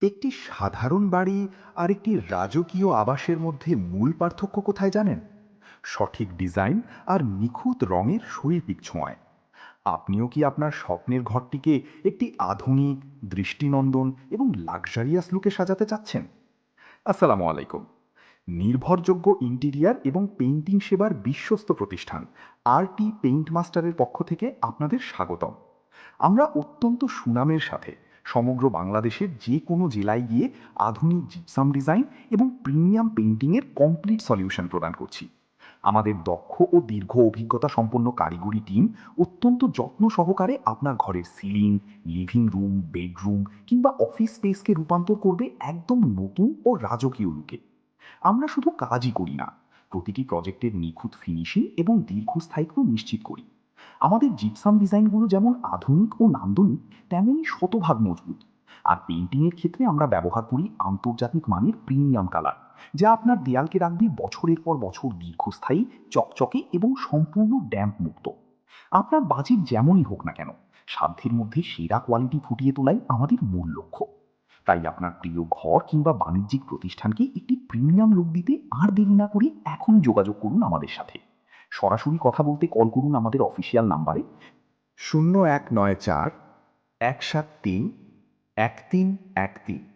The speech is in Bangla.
একটি সাধারণ বাড়ি আর একটি রাজকীয় আবাসের মধ্যে মূল পার্থক্য কোথায় জানেন? সঠিক ডিজাইন আর নিখুঁত রঙের শৈল্পিক ছোঁয়ায়। আপনিও কি আপনার স্বপ্নের ঘরটিকে একটি আধুনিক, দৃষ্টিনন্দন এবং লাক্সারিয়াস লুকে সাজাতে চাচ্ছেন? আসসালামু আলাইকুম। নির্ভরযোগ্য ইন্টিরিয়ার এবং পেইন্টিং সেবার বিশ্বস্ত প্রতিষ্ঠান আরটি পেইন্ট মাস্টারের পক্ষ থেকে আপনাদের স্বাগতম। আমরা অত্যন্ত সুনামের সাথে সমগ্র বাংলাদেশের যে কোনো জেলায় গিয়ে আধুনিক জিপসাম ডিজাইন এবং প্রিমিয়াম পেইন্টিংয়ের কমপ্লিট সলিউশন প্রদান করছি। আমাদের দক্ষ ও দীর্ঘ অভিজ্ঞতা সম্পন্ন কারিগরি টিম অত্যন্ত যত্ন সহকারে আপনার ঘরের সিলিং, লিভিং রুম, বেডরুম কিংবা অফিস স্পেসকে রূপান্তর করবে একদম নতুন ও রাজকীয় লুকে। আমরা শুধু কাজই করি না, প্রতিটি প্রজেক্টের নিখুঁত ফিনিশিং এবং দীর্ঘস্থায়িত্ব নিশ্চিত করি। আমাদের জিপসাম ডিজাইনগুলো যেমন আধুনিক ও নান্দনিক, তেমনই শতভাগ মজবুত। আর পেইন্টিংয়ের ক্ষেত্রে আমরা ব্যবহার করি আন্তর্জাতিক মানের প্রিমিয়াম কালার, যা আপনার দেয়ালকে রাখবে বছরের পর বছর দীর্ঘস্থায়ী, চকচকে এবং সম্পূর্ণ ড্যাম্প মুক্ত। আপনার বাজেট যেমনই হোক না কেন, সাধ্যের মধ্যে সেরা কোয়ালিটি ফুটিয়ে তোলাই আমাদের মূল লক্ষ্য। তাই আপনার প্রিয় ঘর কিংবা বাণিজ্যিক প্রতিষ্ঠানকে একটি প্রিমিয়াম লুক দিতে আর দেরি না করে এখনই যোগাযোগ করুন আমাদের সাথে। সরাসরি কথা বলতে কল করুন আমাদের অফিসিয়াল নাম্বারে 0194 173 1313।